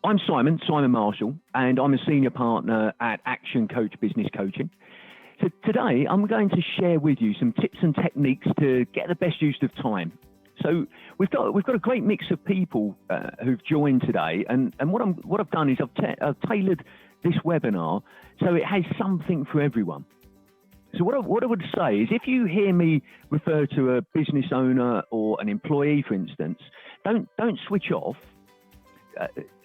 I'm Simon Marshall, and I'm a senior partner at Action Coach Business Coaching. So today I'm going to share with you some tips and techniques to get the best use of time. So we've got a great mix of people who've joined today, and what I've done is I've tailored this webinar so it has something for everyone. So what I would say is, if you hear me refer to a business owner or an employee, for instance, don't switch off.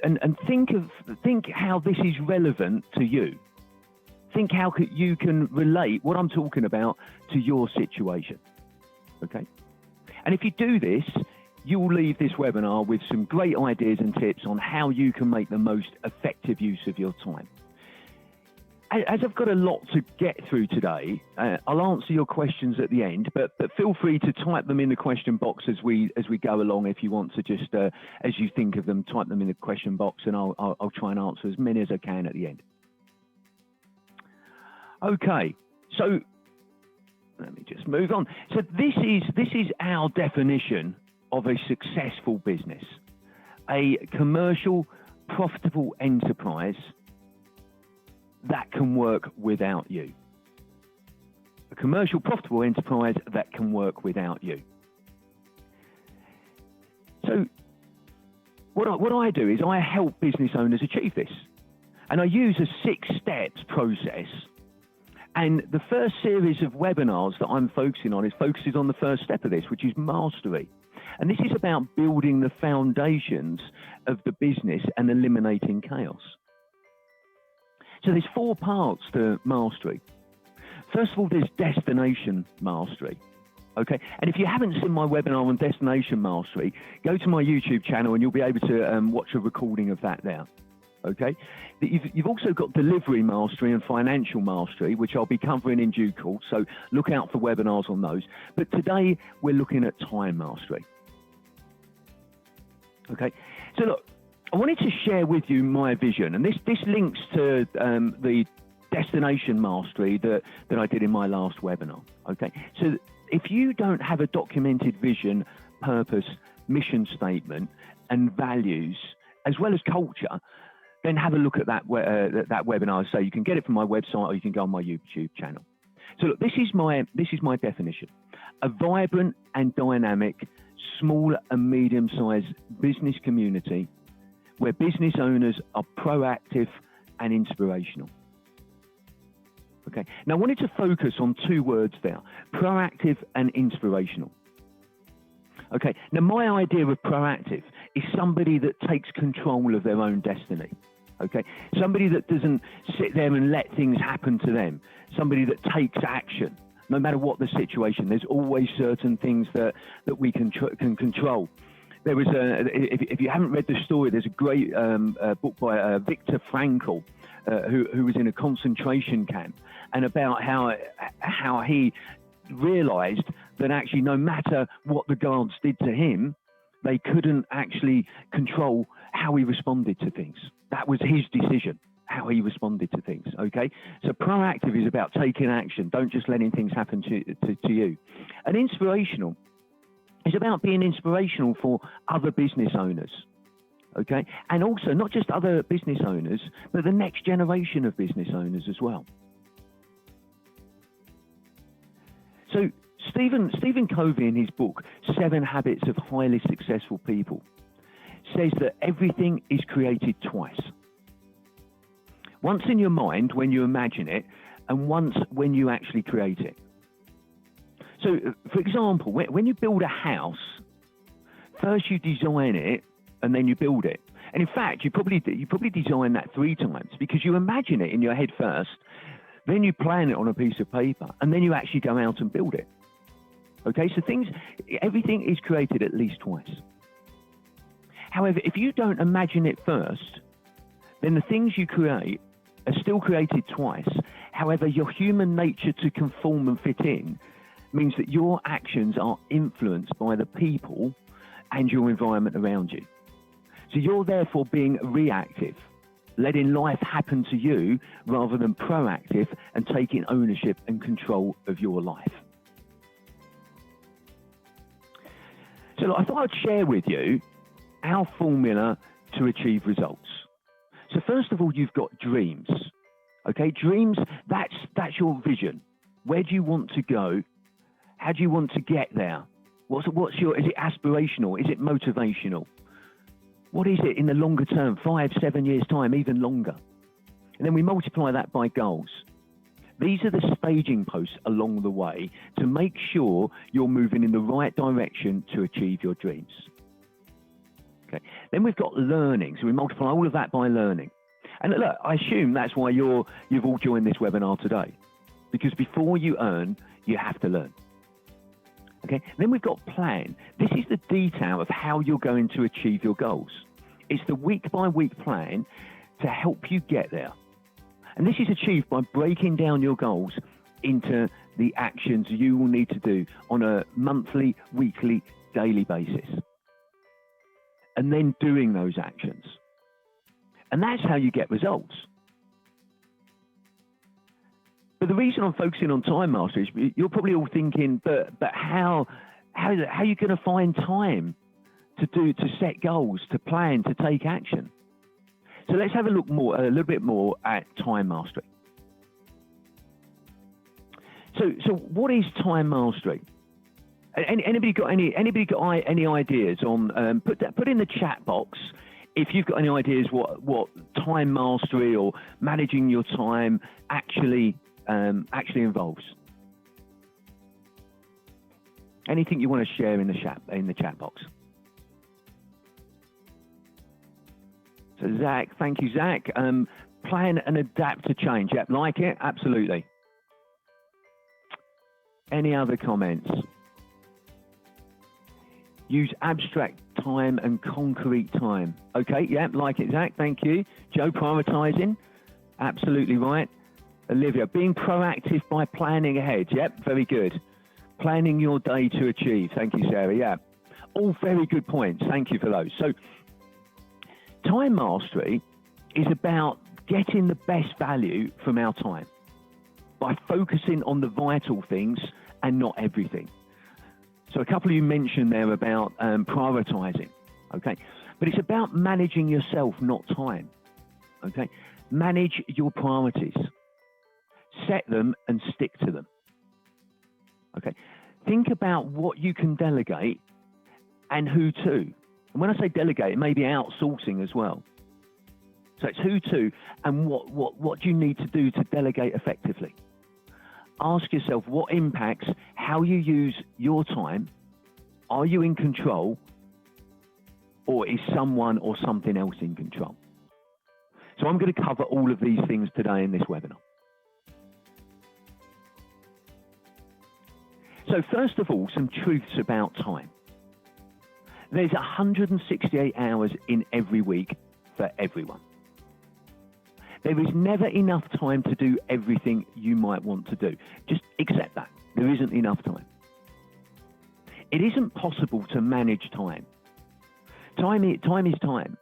And think how this is relevant to you. Think how you can relate what I'm talking about to your situation. Okay? And if you do this, you will leave this webinar with some great ideas and tips on how you can make the most effective use of your time. As I've got a lot to get through today, I'll answer your questions at the end, but feel free to type them in the question box as we go along. If you want to just, as you think of them, type them in the question box, and I'll try and answer as many as I can at the end. Okay, so let me just move on. So this is our definition of a successful business, a commercial, profitable enterprise that can work without you. A commercial, profitable enterprise that can work without you. So what I do is I help business owners achieve this. And I use a 6 steps process. And the first series of webinars that I'm focusing on focuses on the first step of this, which is mastery. And this is about building the foundations of the business and eliminating chaos. So there's 4 parts to mastery. First of all, there's destination mastery. Okay, and if you haven't seen my webinar on destination mastery, go to my YouTube channel and you'll be able to watch a recording of that there. Okay, you've also got delivery mastery and financial mastery, which I'll be covering in due course. So look out for webinars on those. But today we're looking at time mastery. Okay, so look, I wanted to share with you my vision, and this links to the destination mastery that I did in my last webinar. Okay, so if you don't have a documented vision, purpose, mission statement, and values, as well as culture, then have a look at that webinar. So you can get it from my website, or you can go on my YouTube channel. So look, this is my definition: a vibrant and dynamic, small and medium-sized business community where business owners are proactive and inspirational. Okay, now I wanted to focus on 2 words there: proactive and inspirational. Okay, now my idea of proactive is somebody that takes control of their own destiny. Okay, somebody that doesn't sit there and let things happen to them. Somebody that takes action, no matter what the situation. There's always certain things that we can control. There was if you haven't read the story, there's a great book by Viktor Frankl, who was in a concentration camp, and about how he realized that actually no matter what the guards did to him, they couldn't actually control how he responded to things. That was his decision, how he responded to things. Okay, so proactive is about taking action. Don't just letting things happen to you. And inspirational is about being inspirational for other business owners. Okay, and also not just other business owners, but the next generation of business owners as well. So Stephen Covey, in his book 7 Habits of Highly Successful People, says that everything is created twice. Once in your mind when you imagine it, and once when you actually create it. So, for example, when you build a house, first you design it and then you build it. And in fact, you probably design that 3 times, because you imagine it in your head first, then you plan it on a piece of paper, and then you actually go out and build it. Okay, so everything is created at least twice. However, if you don't imagine it first, then the things you create are still created twice. However, your human nature to conform and fit in means that your actions are influenced by the people and your environment around you. So you're therefore being reactive, letting life happen to you rather than proactive and taking ownership and control of your life. So I thought I'd share with you our formula to achieve results. So first of all, you've got dreams. Okay, dreams, that's your vision. Where do you want to go? How do you want to get there? Is it aspirational? Is it motivational? What is it in the longer term, 5, 7 years time, even longer? And then we multiply that by goals. These are the staging posts along the way to make sure you're moving in the right direction to achieve your dreams. Okay. Then we've got learning. So we multiply all of that by learning. And look, I assume that's why you've all joined this webinar today. Because before you earn, you have to learn. Okay. Then we've got plan. This is the detail of how you're going to achieve your goals. It's the week-by-week plan to help you get there. And this is achieved by breaking down your goals into the actions you will need to do on a monthly, weekly, daily basis. And then doing those actions. And that's how you get results. But the reason I'm focusing on time mastery is you're probably all thinking, but how are you going to find time to set goals, to plan, to take action? So let's have a little bit more at time mastery. So what is time mastery? Anybody got any ideas on? Put in the chat box if you've got any ideas what time mastery or managing your time actually involves. Anything you want to share in the chat box. So Zach, thank you, Zach. Plan and adapt to change. Yep, like it, absolutely. Any other comments? Use abstract time and concrete time. Okay, yeah, like it, Zach, thank you. Joe, privatizing, absolutely right. Olivia, being proactive by planning ahead. Yep, very good. Planning your day to achieve. Thank you, Sarah, yeah. All very good points, thank you for those. So, time mastery is about getting the best value from our time by focusing on the vital things and not everything. So a couple of you mentioned there about prioritizing, okay? But it's about managing yourself, not time, okay? Manage your priorities. Set them and stick to them, okay? Think about what you can delegate and who to. And when I say delegate, it may be outsourcing as well. So it's who to and what do you need to do to delegate effectively. Ask yourself what impacts how you use your time. Are you in control, or is someone or something else in control? So I'm going to cover all of these things today in this webinar. So first of all, some truths about time. There's 168 hours in every week for everyone. There is never enough time to do everything you might want to do. Just accept that. There isn't enough time. It isn't possible to manage time. Time is time.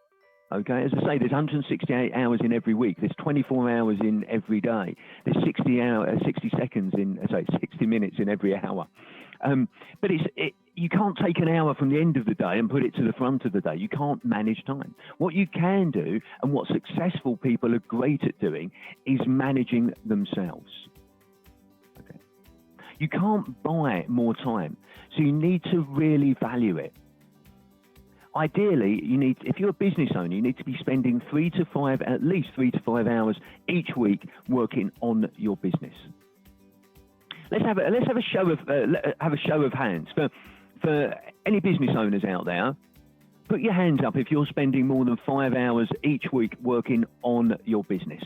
Okay, as I say, there's 168 hours in every week. There's 24 hours in every day. There's 60 minutes in every hour. But you can't take an hour from the end of the day and put it to the front of the day. You can't manage time. What you can do, and what successful people are great at doing, is managing themselves. Okay. You can't buy more time, so you need to really value it. Ideally, if you're a business owner, you need to be spending at least 3 to 5 hours each week working on your business. Let's have a show of hands for any business owners out there. Put your hands up if you're spending more than 5 hours each week working on your business.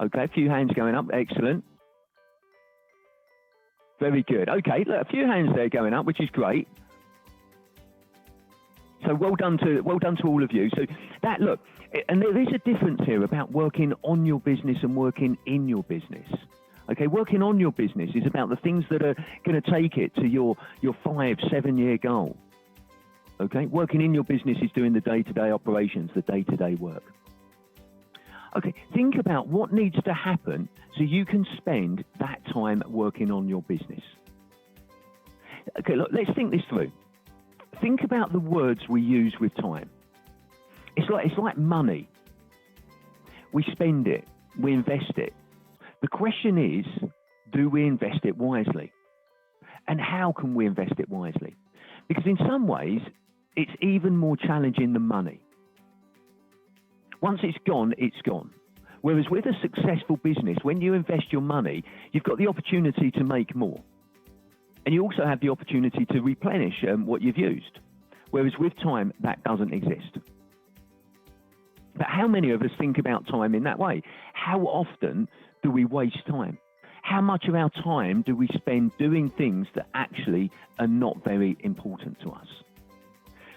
Okay, a few hands going up. Excellent. Very good. Okay, look, a few hands there going up, which is great. So well done to all of you. So and there is a difference here about working on your business and working in your business. Okay, working on your business is about the things that are going to take it to your 5-7 year goal. Okay, working in your business is doing the day-to-day operations, the day-to-day work. Okay, think about what needs to happen so you can spend that time working on your business. Okay, look, let's think this through. Think about the words we use with time. It's like money. we spend it, we invest it. The question is, do we invest it wisely? And how can we invest it wisely? Because in some ways, it's even more challenging than money. Once it's gone, it's gone. Whereas with a successful business, when you invest your money, you've got the opportunity to make more. And you also have the opportunity to replenish what you've used. Whereas with time, that doesn't exist. But how many of us think about time in that way? How often do we waste time? How much of our time do we spend doing things that actually are not very important to us?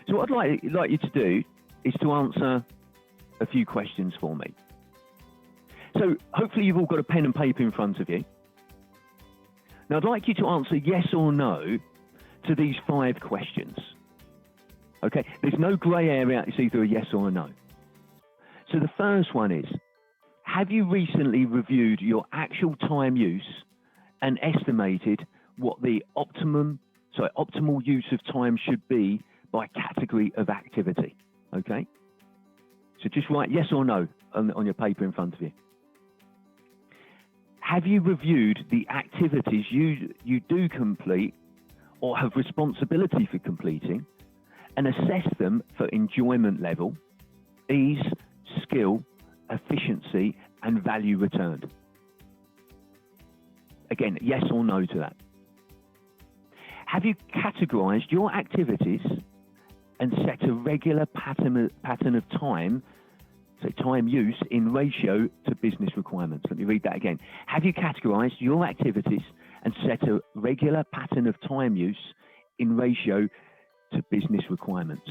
So what I'd like you to do is to answer a few questions for me. So hopefully you've all got a pen and paper in front of you. Now I'd like you to answer yes or no to these 5 questions. Okay, there's no grey area, it's either a yes or a no. So the first one is, have you recently reviewed your actual time use and estimated what the optimal use of time should be by category of activity? Okay, so just write yes or no on your paper in front of you. Have you reviewed the activities you do complete or have responsibility for completing and assess them for enjoyment level, ease, skill, efficiency, and value returned? Again, yes or no to that. Have you categorized your activities and set a regular pattern of time, so time use, in ratio to business requirements? Let me read that again. Have you categorized your activities and set a regular pattern of time use in ratio to business requirements?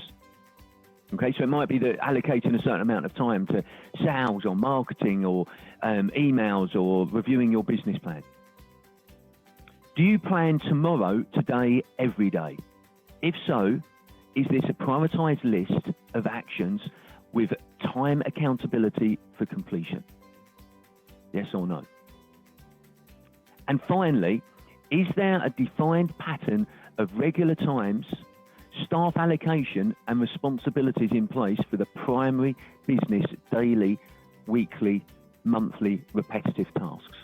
Okay, so it might be that allocating a certain amount of time to sales or marketing or emails or reviewing your business plan. Do you plan tomorrow, today, every day? If so, is this a prioritized list of actions with time accountability for completion? Yes or no? And finally, is there a defined pattern of regular times, staff allocation and responsibilities in place for the primary business daily, weekly, monthly repetitive tasks?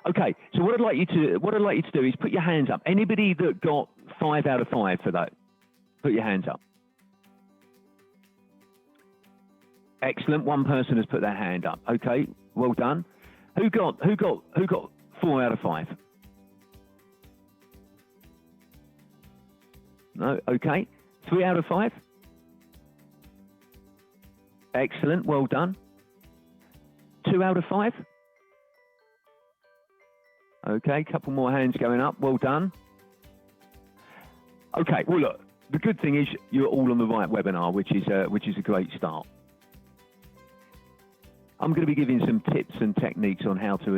Okay, so what I'd like you to do is put your hands up. Anybody that got 5 out of 5 for that, put your hands up. Excellent. One person has put their hand up. Okay, well done. Who got 4 out of 5? No. Okay. 3 out of 5. Excellent. Well done. 2 out of 5. Okay. Couple more hands going up. Well done. Okay. Well, look. The good thing is you're all on the right webinar, which is a great start. I'm going to be giving some tips and techniques on how to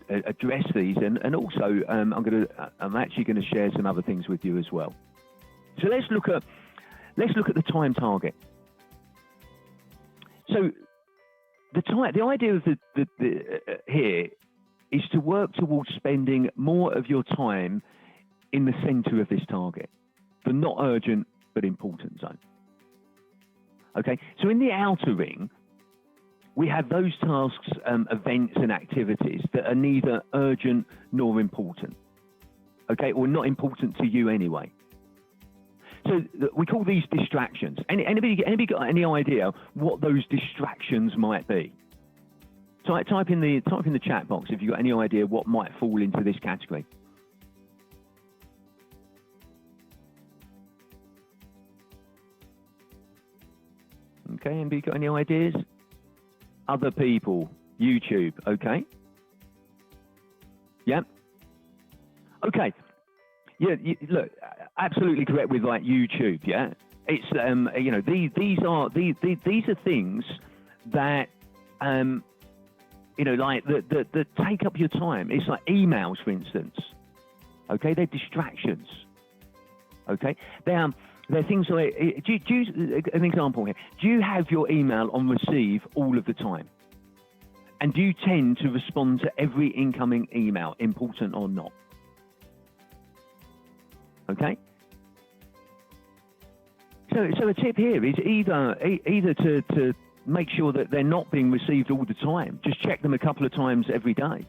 address these, and also I'm actually going to share some other things with you as well. So let's look at the time target. So the idea of here is to work towards spending more of your time in the center of this target, the not urgent but important zone. Okay, so in the outer ring, we have those tasks, events and activities that are neither urgent nor important, okay, or not important to you anyway. So we call these distractions. Anybody got any idea what those distractions might be? Type in the chat box if you've got any idea what might fall into this category. Okay, anybody got any ideas? Other people, YouTube, okay? Yeah. Okay. Yeah, look, absolutely correct with like YouTube. Yeah, it's you know, these are things that you know, like that take up your time. It's like emails, for instance. Okay, they're distractions. Okay, they're things like, an example here. Do you have your email on receive all of the time? And do you tend to respond to every incoming email, important or not? Okay. So a tip here is either to make sure that they're not being received all the time. Just check them a couple of times every day.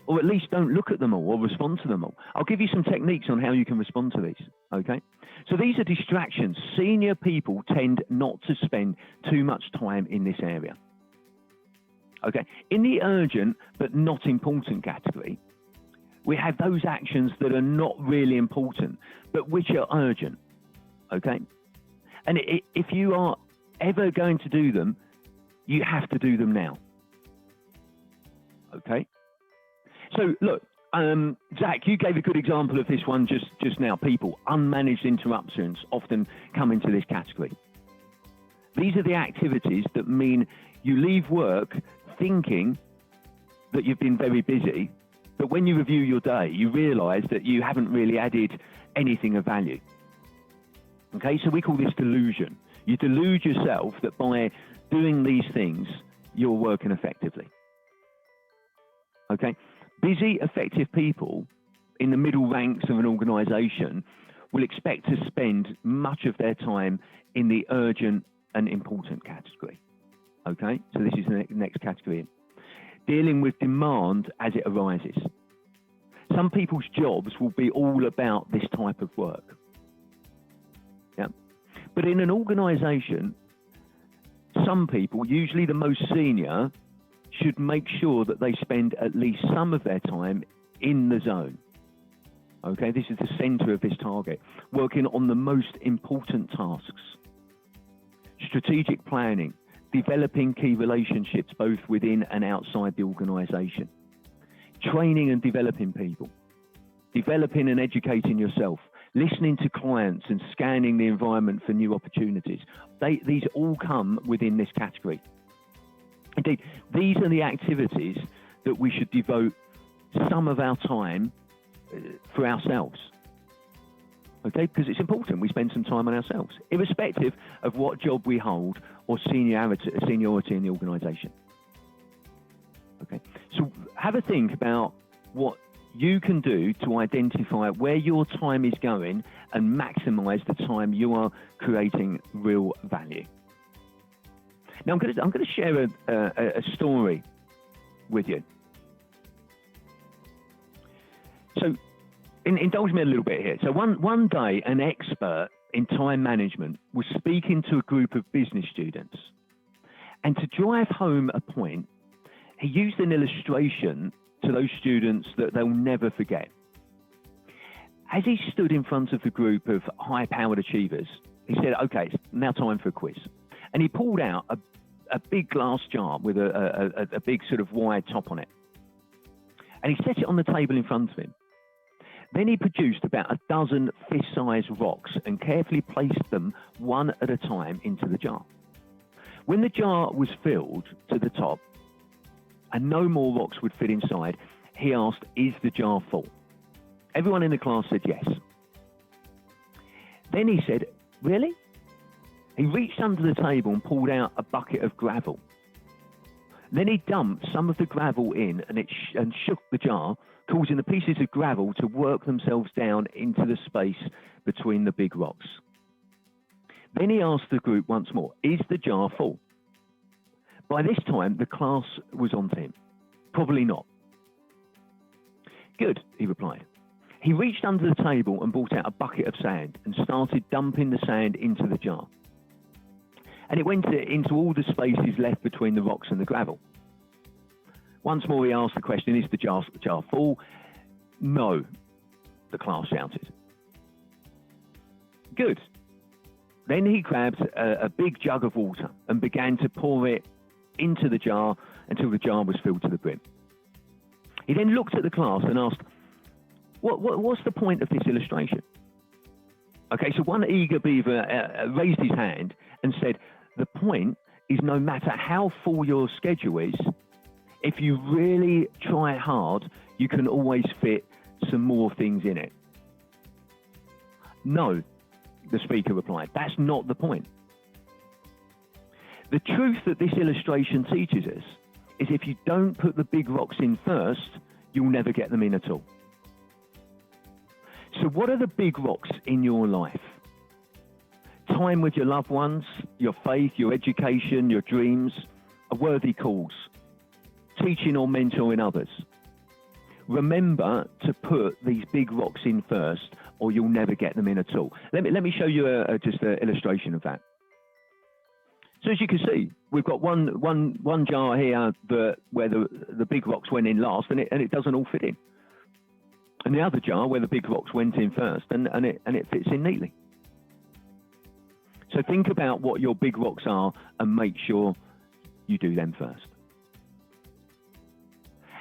Or at least don't look at them all or respond to them all. I'll give you some techniques on how you can respond to these, okay? So these are distractions. Senior people tend not to spend too much time in this area, okay? In the urgent but not important category, we have those actions that are not really important, but which are urgent, okay? And if you are ever going to do them, you have to do them now, okay? So look, Zach, you gave a good example of this one just now. People, unmanaged interruptions often come into this category. These are the activities that mean you leave work thinking that you've been very busy, but when you review your day, you realize that you haven't really added anything of value. Okay, so we call this delusion. You delude yourself that by doing these things, you're working effectively. Okay? Busy, effective people in the middle ranks of an organization will expect to spend much of their time in the urgent and important category. Okay? So this is the next category. Dealing with demand as it arises. Some people's jobs will be all about this type of work. Yeah. But in an organization, some people, usually the most senior, should make sure that they spend at least some of their time in the zone. Okay, this is the center of this target, working on the most important tasks. Strategic planning, developing key relationships both within and outside the organization. Training and developing people. Developing and educating yourself. Listening to clients and scanning the environment for new opportunities. These all come within this category. Indeed, these are the activities that we should devote some of our time for ourselves. Okay, because it's important we spend some time on ourselves, irrespective of what job we hold or seniority in the organization. Okay, so have a think about what you can do to identify where your time is going and maximize the time you are creating real value. Now, I'm going to share a story with you. So, indulge me a little bit here. So, one day, an expert in time management was speaking to a group of business students. And to drive home a point, he used an illustration to those students that they'll never forget. As he stood in front of the group of high-powered achievers, he said, okay, it's now time for a quiz. And he pulled out a big glass jar with a big sort of wide top on it. And he set it on the table in front of him. Then he produced about a dozen fist-sized rocks and carefully placed them one at a time into the jar. When the jar was filled to the top and no more rocks would fit inside, he asked, is the jar full? Everyone in the class said yes. Then he said, really? He reached under the table and pulled out a bucket of gravel. Then he dumped some of the gravel in and shook the jar, causing the pieces of gravel to work themselves down into the space between the big rocks. Then he asked the group once more, is the jar full? By this time, the class was on to him. Probably not. Good, he replied. He reached under the table and brought out a bucket of sand and started dumping the sand into the jar. And it went into all the spaces left between the rocks and the gravel. Once more, he asked the question, is the jar full? No, the class shouted. Good. Then he grabbed a big jug of water and began to pour it into the jar until the jar was filled to the brim. He then looked at the class and asked, what's the point of this illustration? Okay, so one eager beaver raised his hand and said, the point is no matter how full your schedule is, if you really try hard, you can always fit some more things in it. No, the speaker replied, that's not the point. The truth that this illustration teaches us is if you don't put the big rocks in first, you'll never get them in at all. So what are the big rocks in your life? Time with your loved ones, your faith, your education, your dreams are worthy cause. Teaching or mentoring others. Remember to put these big rocks in first, or you'll never get them in at all. Let me show you just an illustration of that. So as you can see, we've got one jar here where the big rocks went in last, and it doesn't all fit in. And the other jar where the big rocks went in first, and it fits in neatly. So think about what your big rocks are and make sure you do them first.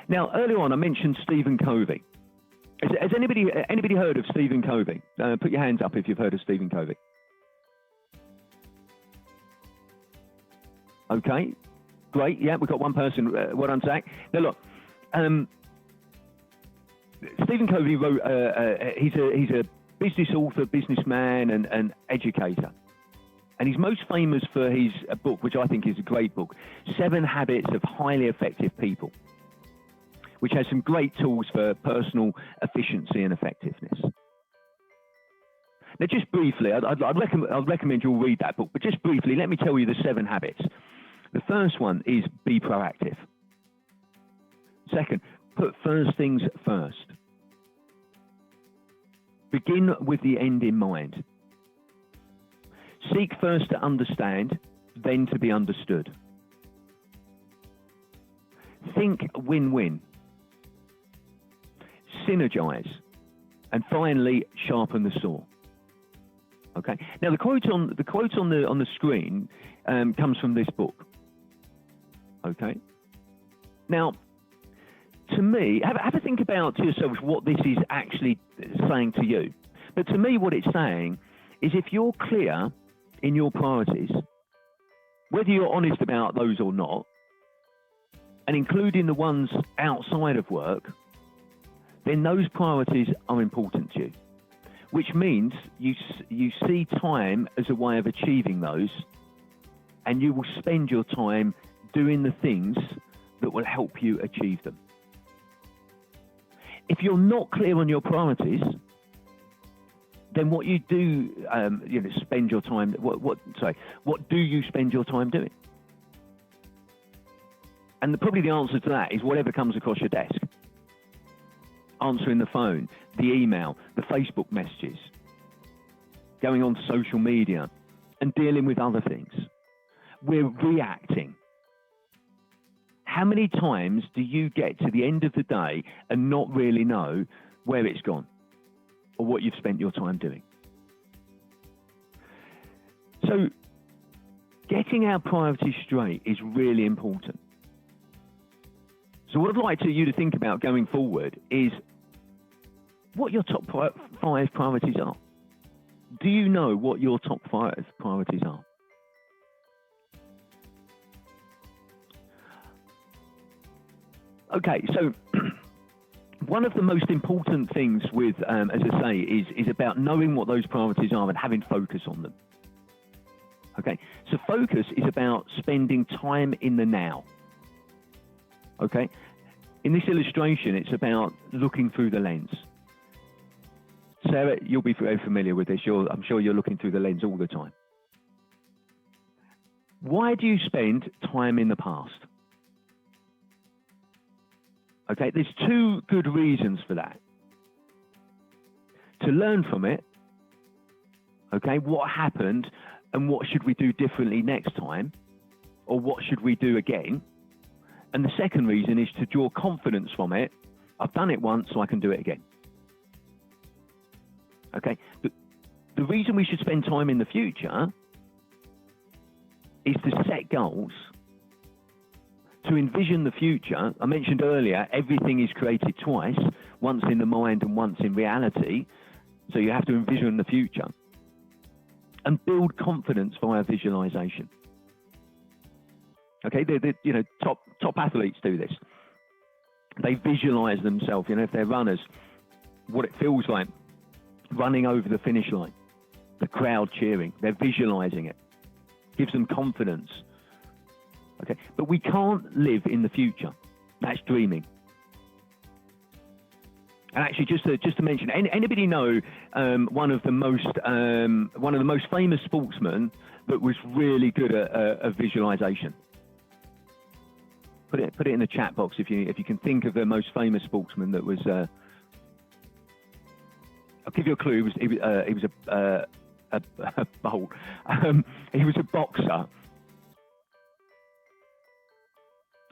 Now, earlier on, I mentioned Stephen Covey. Has anybody heard of Stephen Covey? Put your hands up if you've heard of Stephen Covey. Okay, great. Yeah, we've got one person. Well done, Zach. Now, look, Stephen Covey wrote. He's a business author, businessman, and educator. And he's most famous for his book, which I think is a great book, 7 Habits of Highly Effective People, which has some great tools for personal efficiency and effectiveness. Now, just briefly, I'd recommend you all read that book, but just briefly, let me tell you the 7 habits. The first one is be proactive. Second, put first things first. Begin with the end in mind. Seek first to understand, then to be understood. Think win-win. Synergize. And finally, sharpen the saw. Okay. Now the quote on the screen comes from this book. Okay. Now, to me, have a think about to yourselves what this is actually saying to you. But to me, what it's saying is if you're clear in your priorities, whether you're honest about those or not, and including the ones outside of work, then those priorities are important to you, which means you see time as a way of achieving those, and you will spend your time doing the things that will help you achieve them. If you're not clear on your priorities, then what you do, spend your time. What do you spend your time doing? And probably the answer to that is whatever comes across your desk. Answering the phone, the email, the Facebook messages, going on social media, and dealing with other things. We're reacting. How many times do you get to the end of the day and not really know where it's gone or what you've spent your time doing? So getting our priorities straight is really important. So what I'd like you to think about going forward is what your top 5 priorities are. Do you know what your top 5 priorities are? Okay, so one of the most important things with, as I say, is about knowing what those priorities are and having focus on them. Okay, so focus is about spending time in the now. Okay, in this illustration, it's about looking through the lens. Sarah, you'll be very familiar with this. I'm sure you're looking through the lens all the time. Why do you spend time in the past? Okay, there's 2 good reasons for that. To learn from it, okay, what happened and what should we do differently next time, or what should we do again? And the second reason is to draw confidence from it. I've done it once, so I can do it again. Okay, the reason we should spend time in the future is to set goals, to envision the future. I mentioned earlier, everything is created twice, once in the mind and once in reality. So you have to envision the future and build confidence via visualization. Okay, top athletes do this. They visualize themselves. If they're runners, what it feels like running over the finish line, the crowd cheering. They're visualizing it. Gives them confidence. Okay, but we can't live in the future. That's dreaming. And actually, just to mention, anybody know one of the most famous sportsmen that was really good at visualization? Put it in the chat box if you can think of the most famous sportsman that was. I'll give you a clue. He was a bolt. He was a boxer.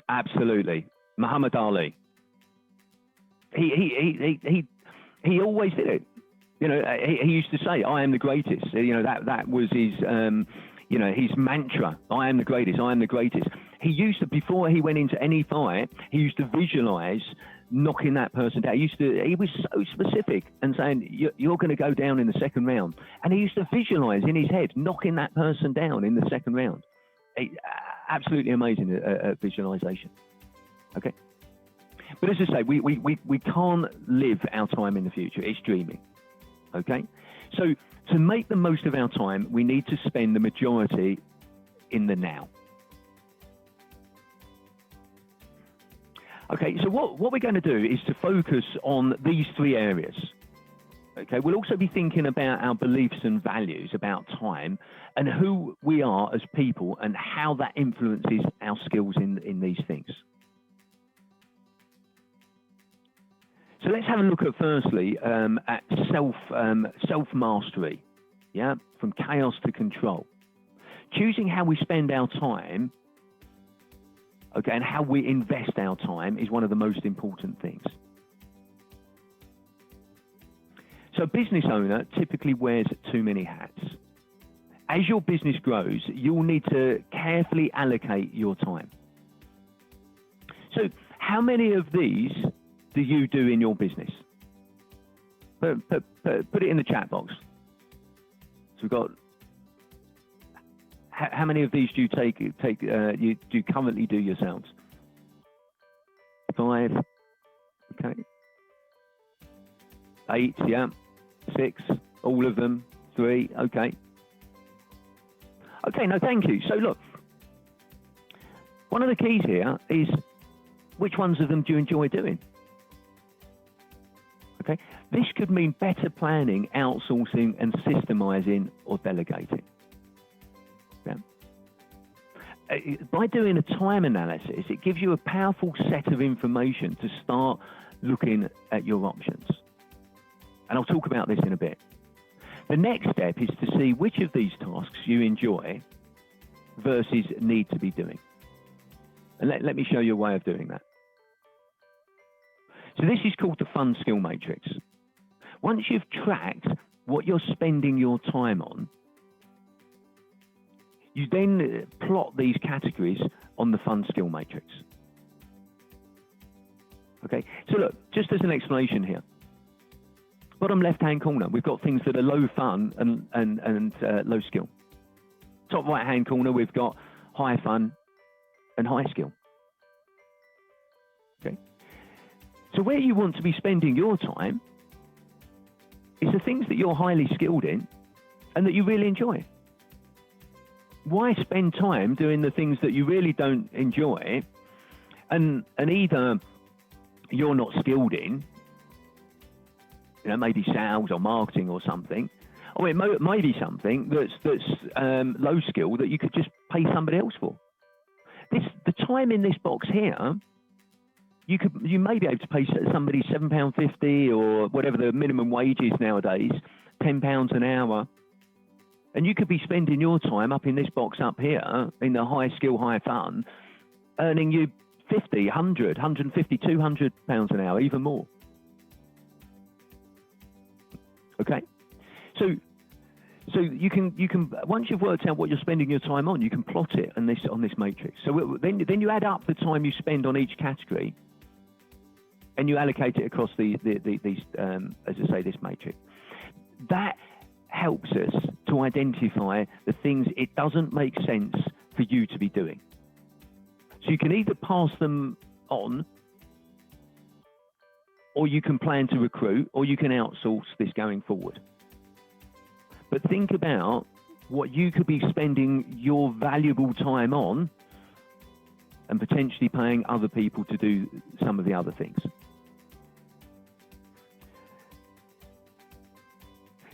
Absolutely, Muhammad Ali. He always did it. You know, he used to say, "I am the greatest." You know, that was his his mantra. I am the greatest. I am the greatest. He used to, before he went into any fight, he used to visualize knocking that person down. He was so specific and saying, "You're going to go down in the second round," and he used to visualize in his head knocking that person down in the second round. Absolutely amazing visualization. Okay. But as I say, we can't live our time in the future. It's dreaming. Okay? So to make the most of our time, we need to spend the majority in the now. Okay, so what we're going to do is to focus on these three areas. Okay, we'll also be thinking about our beliefs and values about time and who we are as people and how that influences our skills in these things. So let's have a look at firstly at self-mastery, yeah, from chaos to control. Choosing how we spend our time, okay, and how we invest our time is one of the most important things. So a business owner typically wears too many hats. As your business grows, you'll need to carefully allocate your time. So how many of these do you do in your business? Put it in the chat box. So we've got, how many of these do you do currently do yourselves? 5, okay. 8, yeah. 6, all of them. 3, okay. Okay, no, thank you. So look, one of the keys here is which ones of them do you enjoy doing? Okay, this could mean better planning, outsourcing, and systemizing or delegating. Yeah. By doing a time analysis, it gives you a powerful set of information to start looking at your options. And I'll talk about this in a bit. The next step is to see which of these tasks you enjoy versus need to be doing. And let me show you a way of doing that. So this is called the fun skill matrix. Once you've tracked what you're spending your time on, you then plot these categories on the fun skill matrix. Okay, so look, just as an explanation here. Bottom left-hand corner, we've got things that are low fun and low skill. Top right-hand corner, we've got high fun and high skill. Okay. So where you want to be spending your time is the things that you're highly skilled in and that you really enjoy. Why spend time doing the things that you really don't enjoy and either you're not skilled in, you know, maybe sales or marketing or something, or it might be something that's low skill that you could just pay somebody else for. The time in this box here, you may be able to pay somebody £7.50 or whatever the minimum wage is nowadays, £10 an hour, and you could be spending your time up in this box up here in the high skill, high fun, earning you 50, 100, 150, £200 an hour, even more. Okay, so you can once you've worked out what you're spending your time on, you can plot it on this matrix. So then you add up the time you spend on each category, and you allocate it across these as I say, this matrix. That helps us to identify the things it doesn't make sense for you to be doing. So you can either pass them on, or you can plan to recruit, or you can outsource this going forward. But think about what you could be spending your valuable time on and potentially paying other people to do some of the other things.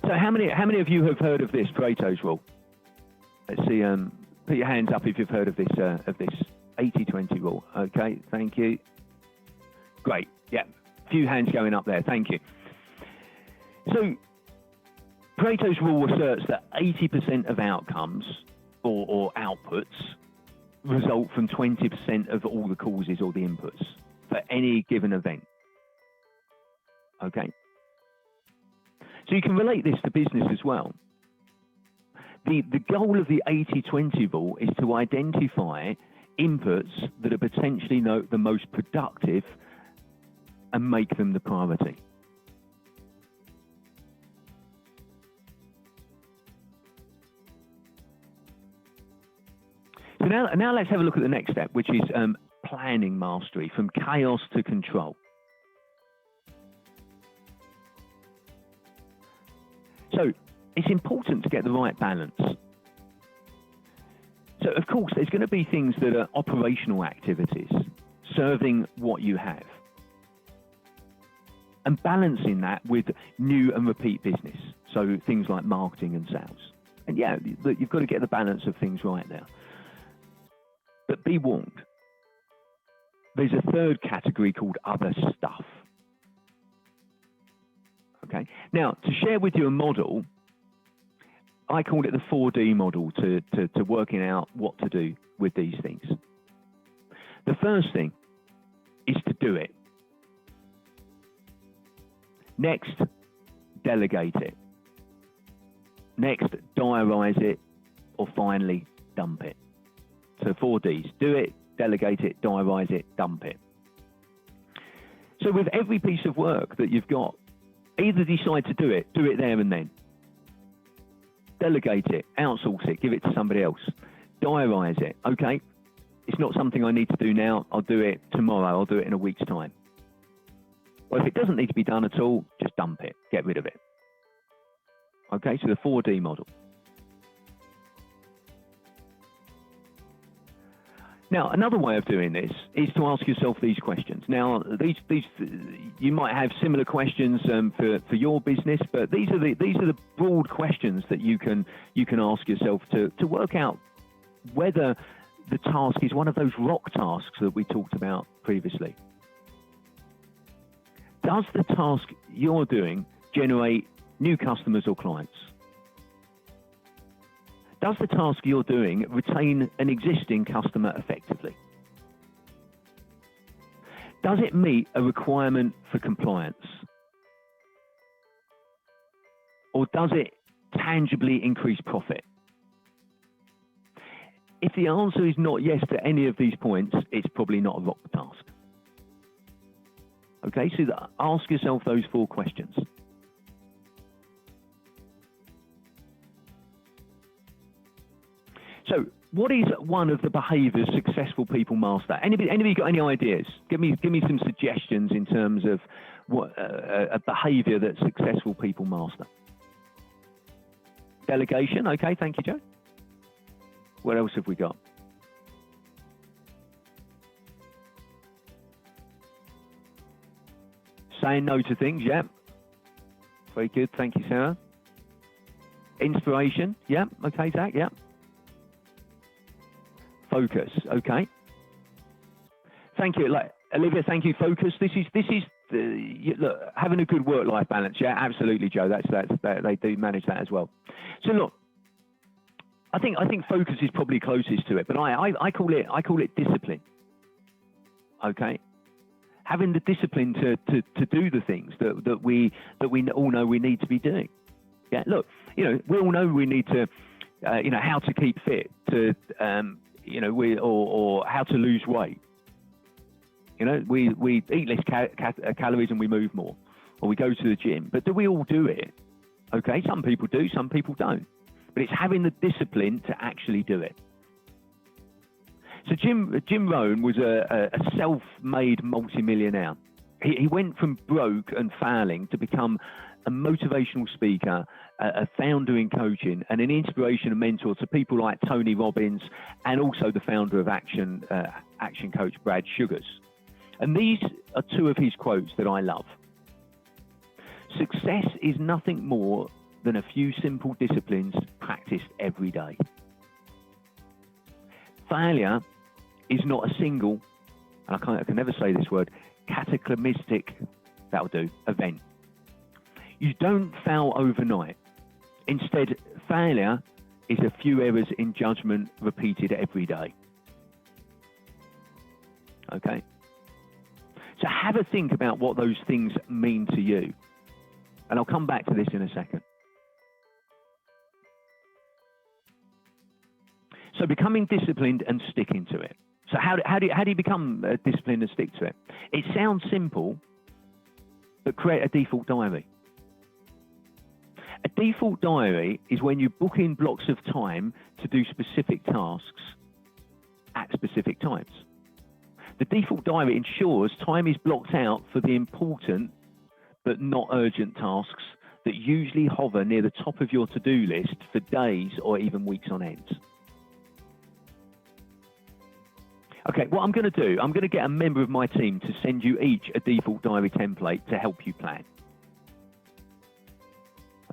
So how many of you have heard of this Pareto's rule? Let's see. Put your hands up if you've heard of this 80-20 rule. Okay, thank you. Great. Yeah, a few hands going up there. Thank you. So Pareto's rule asserts that 80% of outcomes or outputs result from 20% of all the causes or the inputs for any given event. Okay. So you can relate this to business as well. The goal of the 80-20 rule is to identify inputs that are potentially the most productive and make them the priority. So now let's have a look at the next step, which is planning mastery, from chaos to control. So it's important to get the right balance. So of course, there's going to be things that are operational activities, serving what you have, and balancing that with new and repeat business. So things like marketing and sales. And yeah, you've got to get the balance of things right there. But be warned, there's a third category called other stuff. Okay. Now, to share with you a model, I call it the 4D model to working out what to do with these things. The first thing is to do it. Next, delegate it. Next, diarise it, or finally, dump it. So 4Ds: do it, delegate it, diarise it, dump it. So with every piece of work that you've got, either decide to do it there and then. Delegate it, outsource it, give it to somebody else. Diarise it. Okay, it's not something I need to do now, I'll do it tomorrow, I'll do it in a week's time. Well, if it doesn't need to be done at all, just dump it, get rid of it. Okay, so the 4D model. Now, another way of doing this is to ask yourself these questions. Now, these you might have similar questions for your business, but these are the broad questions that you can ask yourself to work out whether the task is one of those rock tasks that we talked about previously. Does the task you're doing generate new customers or clients? Does the task you're doing retain an existing customer effectively? Does it meet a requirement for compliance? Or does it tangibly increase profit? If the answer is not yes to any of these points, it's probably not a rock task. Okay, so ask yourself those 4 questions. So, what is one of the behaviours successful people master? Anybody got any ideas? Give me some suggestions in terms of what a behaviour that successful people master. Delegation. Okay, thank you, Joe. What else have we got? Saying no to things. Yeah. Very good. Thank you, Sarah. Inspiration. Yeah. Okay, Zach. Yeah. Focus. Okay. Thank you. Olivia, thank you. Focus. This is look, having a good work-life balance. Yeah, absolutely, Joe. That's they do manage that as well. So look, I think focus is probably closest to it, but I call it discipline. Okay. Having the discipline to do the things that we all know we need to be doing. Yeah. Look, we all know we need to, how to keep fit, to or how to lose weight. We eat less calories and we move more, or we go to the gym. But do we all do it? Okay, some people do, some people don't. But it's having the discipline to actually do it. So Jim Rohn was a self-made multimillionaire. He went from broke and failing to become a motivational speaker, a founder in coaching, and an inspiration and mentor to people like Tony Robbins, and also the founder of Action Coach Brad Sugars. And these are 2 of his quotes that I love. Success is nothing more than a few simple disciplines practiced every day. Failure is not a single, and I can never say this word, cataclysmic, that'll do, event. You don't fail overnight. Instead, failure is a few errors in judgment repeated every day. Okay? So have a think about what those things mean to you. And I'll come back to this in a second. So becoming disciplined and sticking to it. So how do you become disciplined and stick to it? It sounds simple, but create a default diary. A default diary is when you book in blocks of time to do specific tasks at specific times. The default diary ensures time is blocked out for the important but not urgent tasks that usually hover near the top of your to-do list for days or even weeks on end. Okay, what I'm going to do, I'm going to get a member of my team to send you each a default diary template to help you plan.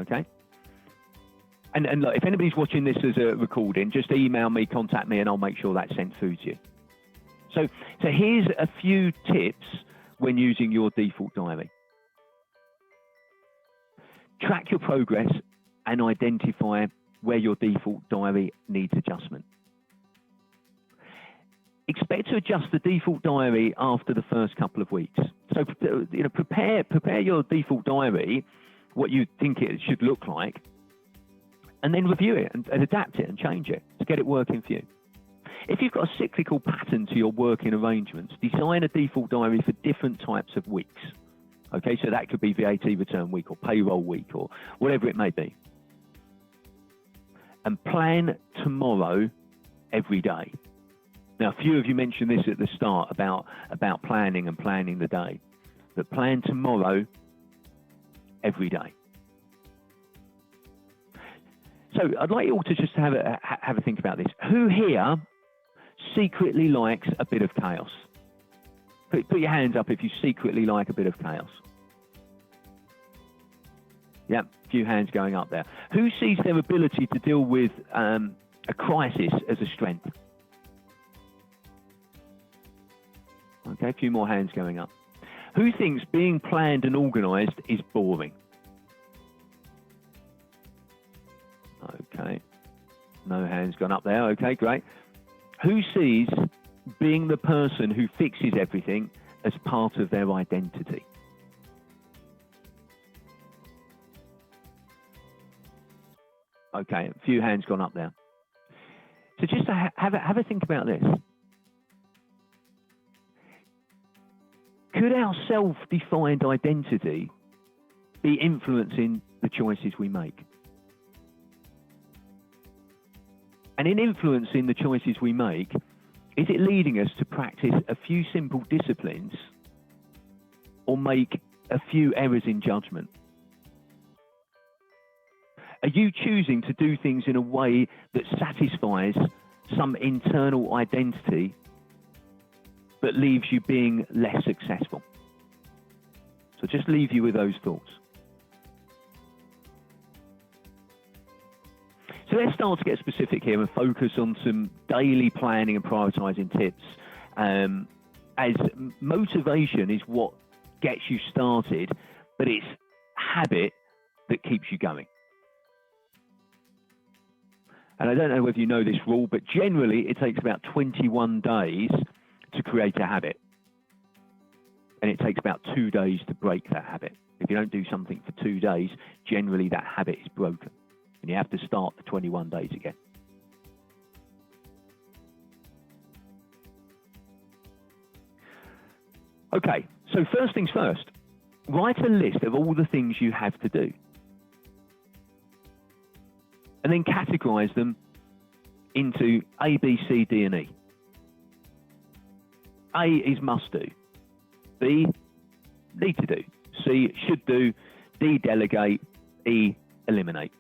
Okay? And look, if anybody's watching this as a recording, just email me, contact me, and I'll make sure that's sent through to you. So here's a few tips when using your default diary. Track your progress and identify where your default diary needs adjustment. Expect to adjust the default diary after the first couple of weeks. So, prepare your default diary, what you think it should look like, and then review it and adapt it and change it to get it working for you. If you've got a cyclical pattern to your working arrangements, design a default diary for different types of weeks. Okay, so that could be VAT return week or payroll week or whatever it may be. And plan tomorrow every day. Now, a few of you mentioned this at the start about planning and planning the day. But plan tomorrow every day. So I'd like you all to just have a think about this. Who here secretly likes a bit of chaos? Put your hands up if you secretly like a bit of chaos. Yep, a few hands going up there. Who sees their ability to deal with a crisis as a strength? Okay, a few more hands going up. Who thinks being planned and organised is boring? Okay, no hands gone up there. Okay, great. Who sees being the person who fixes everything as part of their identity? Okay, a few hands gone up there. So just to have a think about this. Could our self-defined identity be influencing the choices we make? And in influencing the choices we make, is it leading us to practice a few simple disciplines or make a few errors in judgment? Are you choosing to do things in a way that satisfies some internal identity but leaves you being less successful? So just leave you with those thoughts. So let's start to get specific here and focus on some daily planning and prioritising tips, as motivation is what gets you started, but it's habit that keeps you going. And I don't know whether you know this rule, but generally it takes about 21 days to create a habit. And it takes about 2 days to break that habit. If you don't do something for 2 days, generally that habit is broken. And you have to start for 21 days again. Okay, so first things first. Write a list of all the things you have to do. And then categorize them into A, B, C, D, and E. A is must do. B, need to do. C, should do. D, delegate. E, eliminate.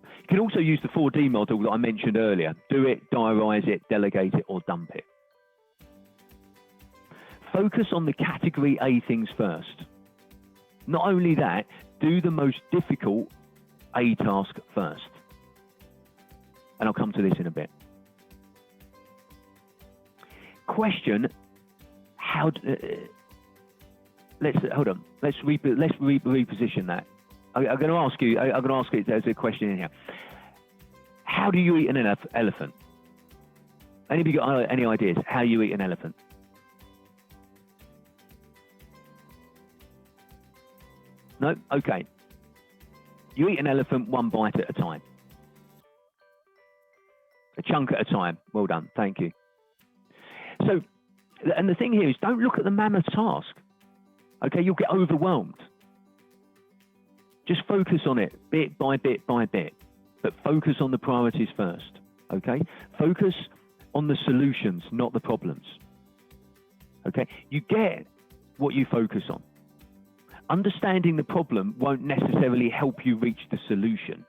You can also use the 4D model that I mentioned earlier. Do it, diarise it, delegate it, or dump it. Focus on the category A things first. Not only that, do the most difficult A task first. And I'll come to this in a bit. Question, let's reposition that. I'm going to ask you there's a question in here. How do you eat an elephant? Anybody got any ideas how you eat an elephant? No? Okay. You eat an elephant one bite at a time. A chunk at a time. Well done. Thank you. So, and the thing here is, don't look at the mammoth task. Okay, you'll get overwhelmed. Just focus on it bit by bit by bit, but focus on the priorities first. Okay, focus on the solutions, not the problems. Okay, you get what you focus on. Understanding the problem won't necessarily help you reach the solution.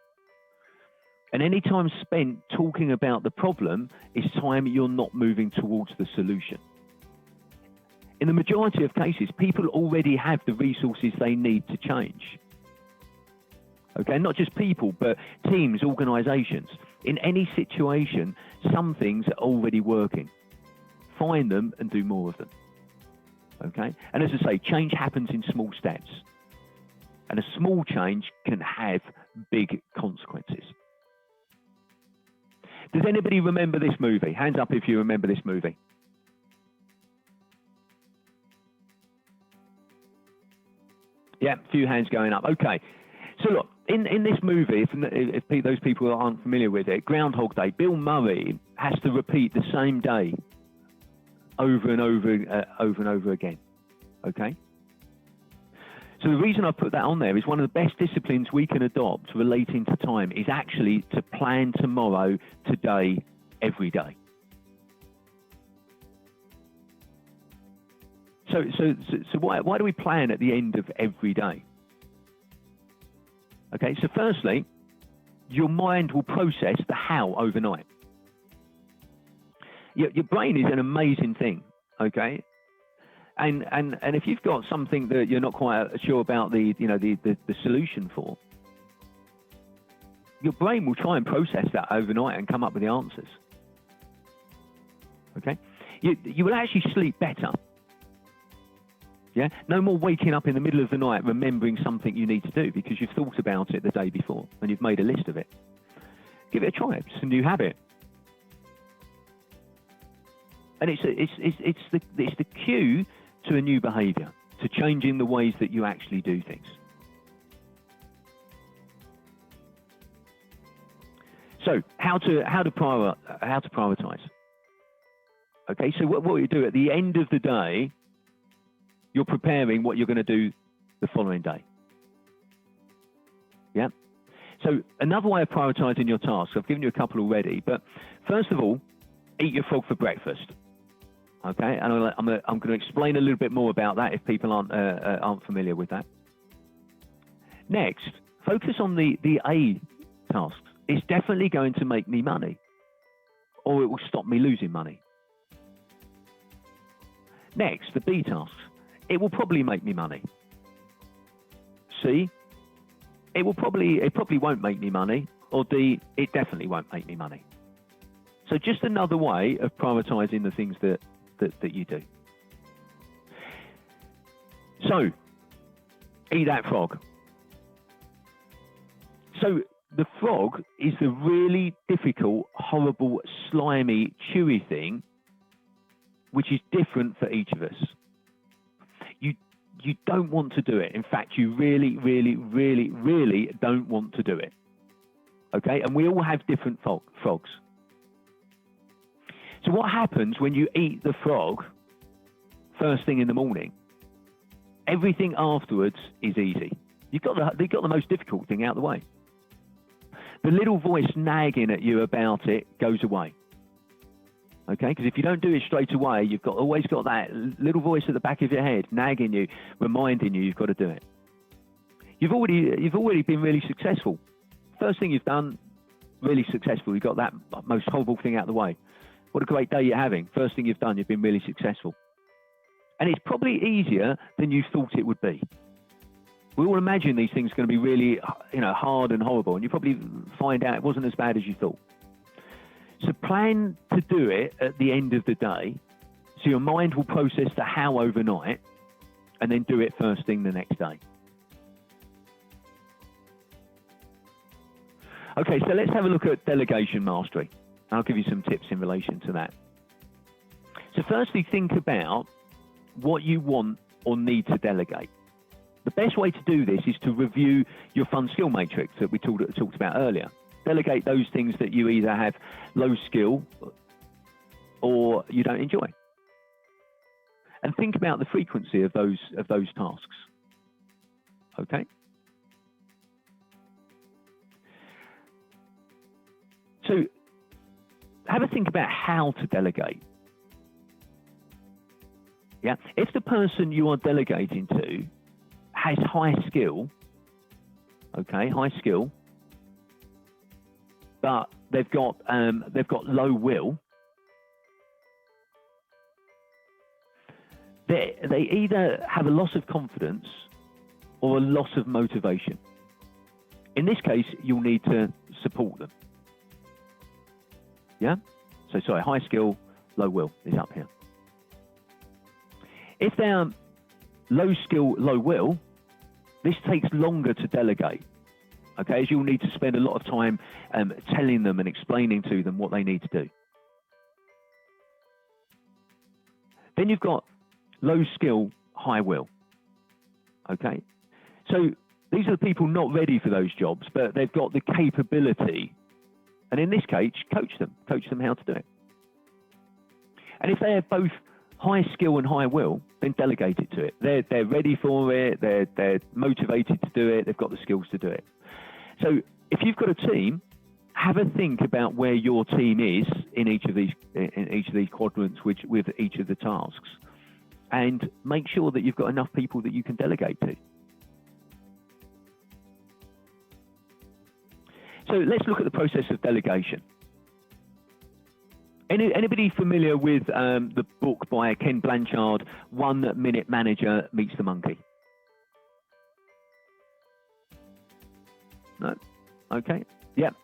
And any time spent talking about the problem is time you're not moving towards the solution. In the majority of cases, people already have the resources they need to change. Okay, not just people, but teams, organizations. In any situation, some things are already working. Find them and do more of them. Okay, and as I say, change happens in small steps. And a small change can have big consequences. Does anybody remember this movie? Hands up if you remember this movie. Yeah, a few hands going up. Okay. So look, in this movie, if those people aren't familiar with it, Groundhog Day, Bill Murray has to repeat the same day over and over again. Okay? So the reason I put that on there is one of the best disciplines we can adopt relating to time is actually to plan tomorrow, today, every day. So why do we plan at the end of every day? Okay, so firstly, your mind will process the how overnight. Your brain is an amazing thing, okay? And if you've got something that you're not quite sure about the solution for, your brain will try and process that overnight and come up with the answers. Okay? You will actually sleep better. Yeah? No more waking up in the middle of the night remembering something you need to do because you've thought about it the day before and you've made a list of it. Give it a try. It's a new habit. And it's the cue to a new behavior, to changing the ways that you actually do things. So how to prioritize? Okay, so what you do at the end of the day, you're preparing what you're going to do the following day. Yeah. So another way of prioritizing your tasks, I've given you a couple already, but first of all, eat your frog for breakfast. Okay, and I'm going to explain a little bit more about that if people aren't familiar with that. Next, focus on the A tasks. It's definitely going to make me money, or it will stop me losing money. Next, the B tasks. It will probably make me money. C, it probably won't make me money, or D, it definitely won't make me money. So just another way of prioritizing the things that you do. So, eat that frog. So, the frog is the really difficult, horrible, slimy, chewy thing, which is different for each of us. You don't want to do it. In fact, you really, really, really, really don't want to do it. Okay? And we all have different frogs. So what happens when you eat the frog first thing in the morning? Everything afterwards is easy. You've got the most difficult thing out of the way. The little voice nagging at you about it goes away. Okay, because if you don't do it straight away, you've always got that little voice at the back of your head nagging you, reminding you you've got to do it. You've already been really successful. First thing you've done, really successful. You've got that most horrible thing out of the way. What a great day you're having. First thing you've done, you've been really successful. And it's probably easier than you thought it would be. We all imagine these things are going to be really, hard and horrible, and you probably find out it wasn't as bad as you thought. So plan to do it at the end of the day, so your mind will process the how overnight, and then do it first thing the next day. Okay, so let's have a look at delegation mastery. I'll give you some tips in relation to that. So firstly, think about what you want or need to delegate. The best way to do this is to review your fun skill matrix that we talked about earlier. Delegate those things that you either have low skill or you don't enjoy. And think about the frequency of those tasks. Okay? So have a think about how to delegate. Yeah, if the person you are delegating to has high skill, but they've got low will, they either have a loss of confidence or a loss of motivation. In this case, you'll need to support them. Yeah? So sorry, high skill, low will is up here. If they're low skill, low will, this takes longer to delegate. Okay, as you'll need to spend a lot of time telling them and explaining to them what they need to do. Then you've got low skill, high will. Okay, so these are the people not ready for those jobs, but they've got the capability. And in this case, coach them how to do it. And if they have both high skill and high will, then delegate it to it. They're ready for it. They're motivated to do it. They've got the skills to do it. So if you've got a team, have a think about where your team is in each of these quadrants with each of the tasks, and make sure that you've got enough people that you can delegate to. So let's look at the process of delegation. Anybody familiar with the book by Ken Blanchard, 1 Minute Manager Meets the Monkey? No? Okay. Yep.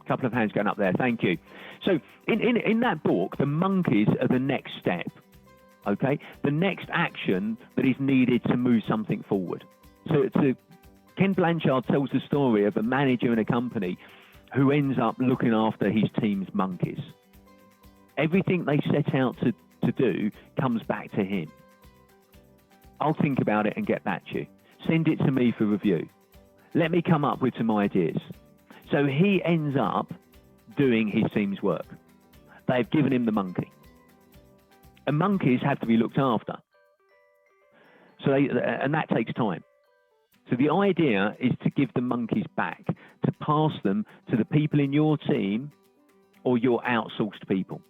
A couple of hands going up there. Thank you. So in that book, the monkeys are the next step. Okay? The next action that is needed to move something forward. So Ken Blanchard tells the story of a manager in a company who ends up looking after his team's monkeys. Everything they set out to do comes back to him. I'll think about it and get back to you. Send it to me for review. Let me come up with some ideas. So he ends up doing his team's work. They've given him the monkey. And monkeys have to be looked after. And that takes time. So the idea is to give the monkeys back, to pass them to the people in your team or your outsourced people.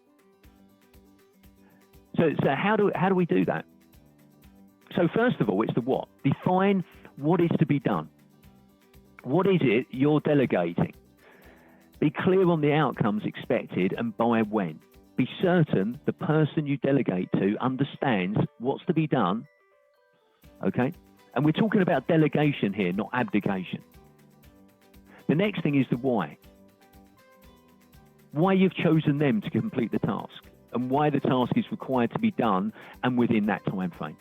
So how do we do that? So first of all, it's the what. Define what is to be done. What is it you're delegating? Be clear on the outcomes expected and by when. Be certain the person you delegate to understands what's to be done. Okay? And we're talking about delegation here, not abdication. The next thing is the why. Why you've chosen them to complete the task, and why the task is required to be done and within that time frame.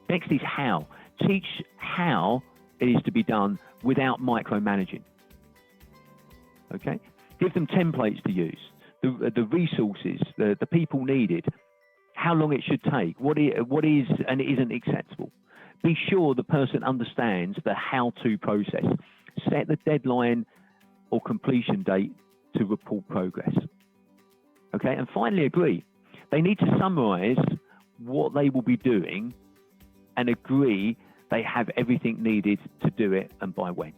Next is how. Teach how it is to be done without micromanaging. Okay? Give them templates to use, the resources, the people needed, how long it should take, what is and isn't acceptable. Be sure the person understands the how-to process. Set the deadline or completion date to report progress. Okay, and finally agree. They need to summarize what they will be doing and agree they have everything needed to do it and by when.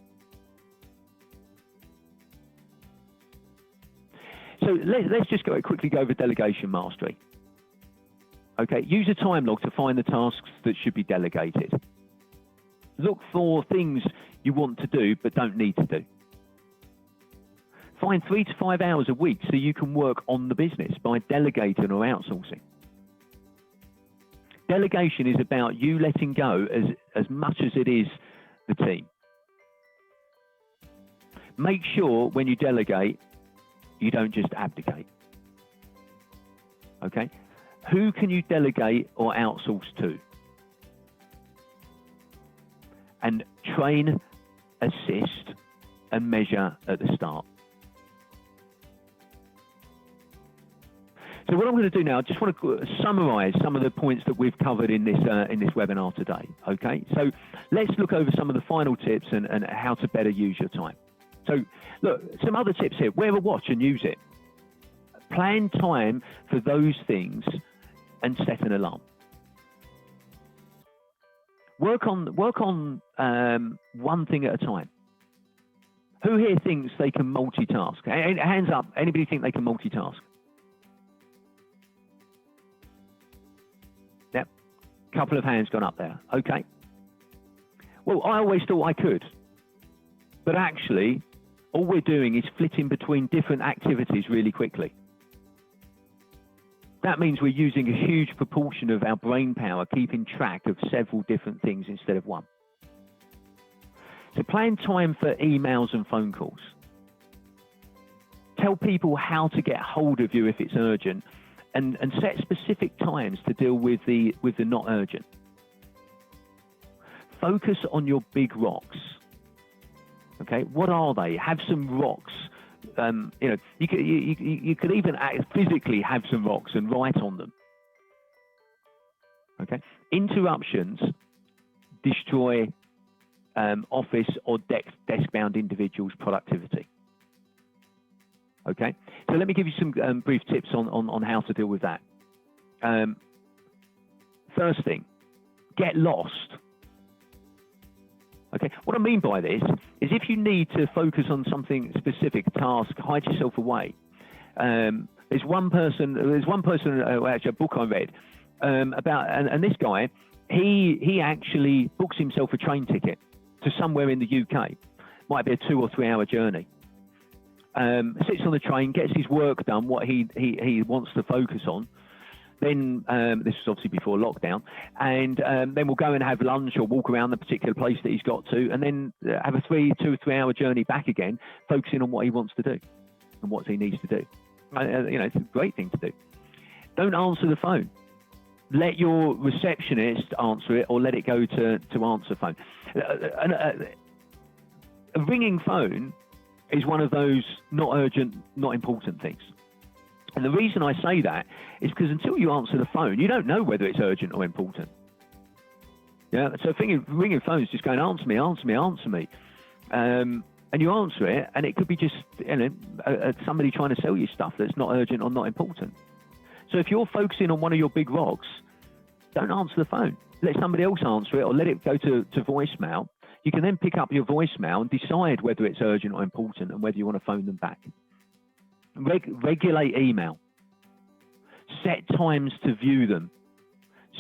So let's just quickly go over delegation mastery. Okay, use a time log to find the tasks that should be delegated. Look for things you want to do but don't need to do. Find 3 to 5 hours a week so you can work on the business by delegating or outsourcing. Delegation is about you letting go as much as it is the team. Make sure when you delegate, you don't just abdicate. Okay? Who can you delegate or outsource to? And train, assist, and measure at the start. So what I'm going to do now, I just want to summarize some of the points that we've covered in this webinar today. Okay, so let's look over some of the final tips and how to better use your time. So look, some other tips here: wear a watch and use it. Plan time for those things and set an alarm. Work on one thing at a time. Who here thinks they can multitask? Hands up. Anybody think they can multitask? Yep. Couple of hands gone up there. Okay. Well, I always thought I could. But actually, all we're doing is flitting between different activities really quickly. That means we're using a huge proportion of our brain power, keeping track of several different things instead of one. So plan time for emails and phone calls. Tell people how to get hold of you if it's urgent, and set specific times to deal with the not urgent. Focus on your big rocks. Okay, what are they? Have some rocks. You could even physically have some rocks and write on them. Okay, interruptions destroy office or desk-bound individuals' productivity. Okay, so let me give you some brief tips on how to deal with that. First thing, get lost. Okay, what I mean by this is if you need to focus on something specific, task, hide yourself away. There's one person, actually a book I read about, and this guy, he actually books himself a train ticket to somewhere in the UK. Might be a 2 or 3 hour journey. Sits on the train, gets his work done, what he wants to focus on. Then, this was obviously before lockdown, and then we'll go and have lunch or walk around the particular place that he's got to, and then have a 2 or 3 hour journey back again, focusing on what he wants to do and what he needs to do. It's a great thing to do. Don't answer the phone. Let your receptionist answer it, or let it go to answer phone. A ringing phone is one of those not urgent, not important things. And the reason I say that is because until you answer the phone, you don't know whether it's urgent or important. Yeah, so ringing phone is just going, answer me, answer me, answer me. And you answer it, and it could be just somebody trying to sell you stuff that's not urgent or not important. So if you're focusing on one of your big rocks, don't answer the phone. Let somebody else answer it, or let it go to voicemail. You can then pick up your voicemail and decide whether it's urgent or important and whether you want to phone them back. Regulate email. Set times to view them.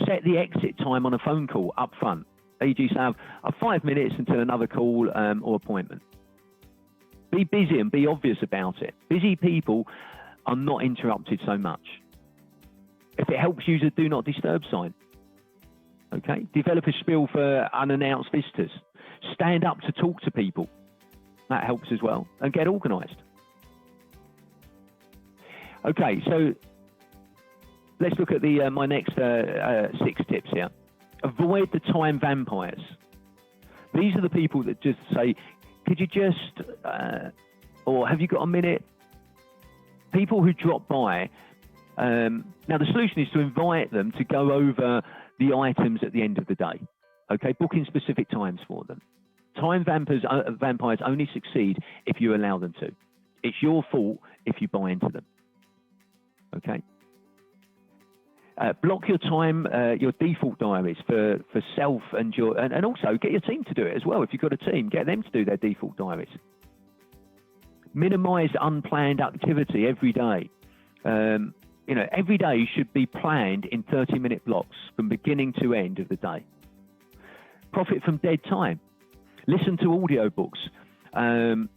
Set the exit time on a phone call up front. E.g., say, have 5 minutes until another call or appointment. Be busy and be obvious about it. Busy people are not interrupted so much. If it helps, use a do not disturb sign. Okay? Develop a spiel for unannounced visitors. Stand up to talk to people. That helps as well. And get organised. Okay, so let's look at my next 6 tips here. Avoid the time vampires. These are the people that just say, could you just, or have you got a minute? People who drop by. Now, the solution is to invite them to go over the items at the end of the day. Okay, booking specific times for them. Time vampires only succeed if you allow them to. It's your fault if you buy into them. Okay. Block your time, your default diaries for self and and also get your team to do it as well. If you've got a team, get them to do their default diaries. Minimize unplanned activity every day. Every day should be planned in 30-minute blocks from beginning to end of the day. Profit from dead time. Listen to audiobooks.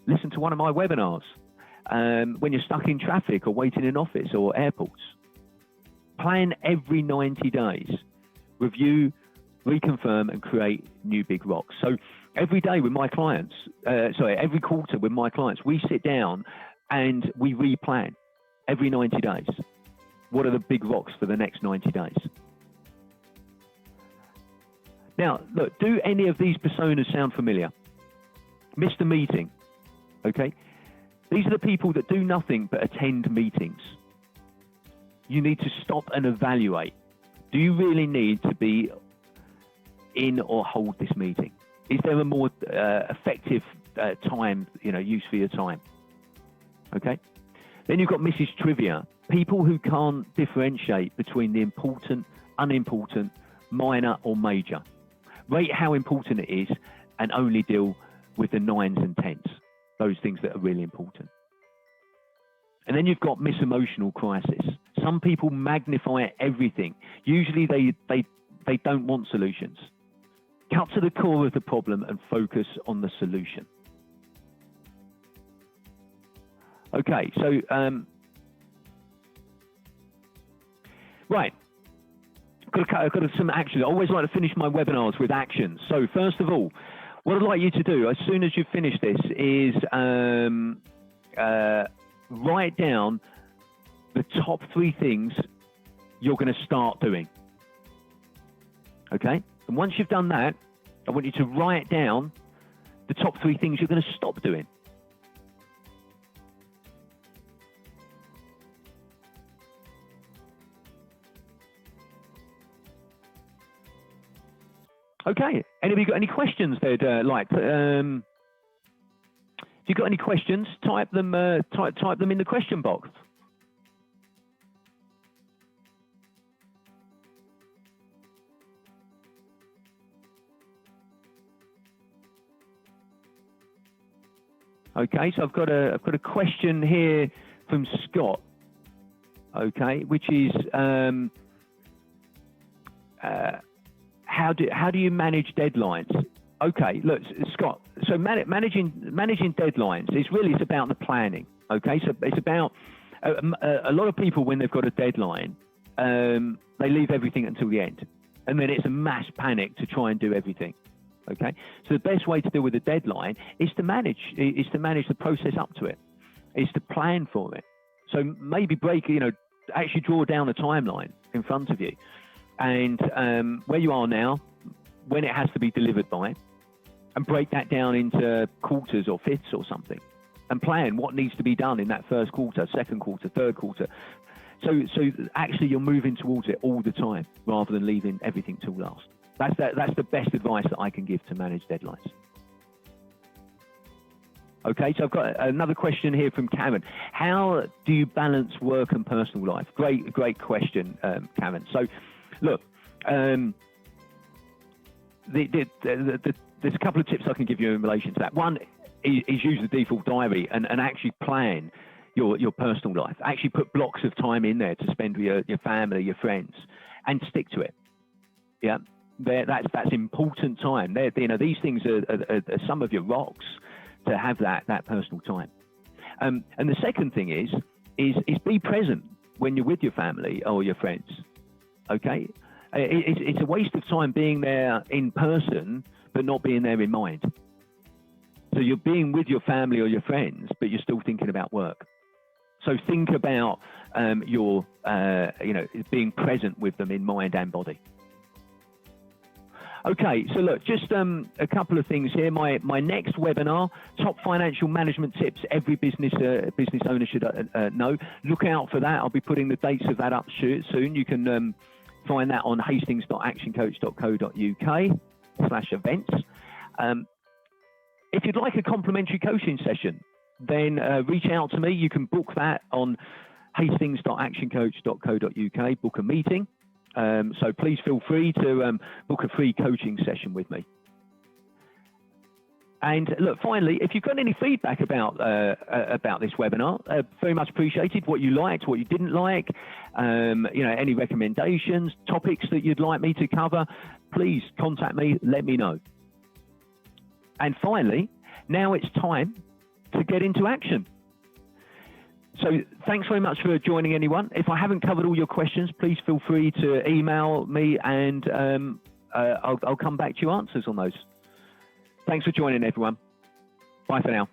Listen to one of my webinars. When you're stuck in traffic or waiting in office or airports. Plan every 90 days. review, reconfirm, and create new big rocks. So every day with my clients, every quarter with my clients, we sit down and we replan every 90 days. What are the big rocks for the next 90 days? Now, look, do any of these personas sound familiar? Mr. Meeting, okay? These are the people that do nothing but attend meetings. You need to stop and evaluate. Do you really need to be in or hold this meeting? Is there a more effective time, use for your time? Okay. Then you've got Mrs. Trivia, people who can't differentiate between the important, unimportant, minor or major. Rate how important it is and only deal with the 9s and 10s, those things that are really important. And then you've got Miss Emotional Crisis. Some people magnify everything. Usually they don't want solutions. Cut to the core of the problem and focus on the solution. Okay, so, right. I've got some actions. I always like to finish my webinars with actions. So first of all, what I'd like you to do as soon as you finish this is write down the top 3 things you're going to start doing. Okay? And once you've done that, I want you to write down the top 3 things you're going to stop doing. Okay. Anybody got any questions they'd like? If you've got any questions, type them in the question box. Okay, so I've got a question here from Scott. Okay, which is how do you manage deadlines? Okay, look, Scott. So managing deadlines it's about the planning. Okay, so it's about a lot of people when they've got a deadline, they leave everything until the end, and then it's a mass panic to try and do everything. Okay, so the best way to deal with a deadline is to manage the process up to it. Is to plan for it. So maybe actually draw down a timeline in front of you, and where you are now, when it has to be delivered by, and break that down into quarters or fifths or something, and plan what needs to be done in that first quarter, second quarter, third quarter. So actually you're moving towards it all the time rather than leaving everything till last. That's the best advice that I can give to manage deadlines. Okay, so I've got another question here from Karen. How do you balance work and personal life? Great question, Karen. So, look, there's a couple of tips I can give you in relation to that. One is use the default diary and actually plan your personal life. Actually put blocks of time in there to spend with your family, your friends, and stick to it. Yeah. That's important time. These things are some of your rocks to have that personal time. And the second thing is be present when you're with your family or your friends. Okay, it's a waste of time being there in person but not being there in mind. So you're being with your family or your friends, but you're still thinking about work. So think about your being present with them in mind and body. Okay, so look, just a couple of things here. My next webinar, Top Financial Management Tips Every Business Owner Should Know. Look out for that. I'll be putting the dates of that up soon. You can find that on hastings.actioncoach.co.uk/events. If you'd like a complimentary coaching session, then reach out to me. You can book that on hastings.actioncoach.co.uk, book a meeting. So please feel free to book a free coaching session with me. And look, finally, if you've got any feedback about this webinar, very much appreciated. What you liked, what you didn't like, any recommendations, topics that you'd like me to cover, please contact me. Let me know. And finally, now it's time to get into action. So thanks very much for joining, anyone. If I haven't covered all your questions, please feel free to email me, and I'll come back to you answers on those. Thanks for joining, everyone. Bye for now.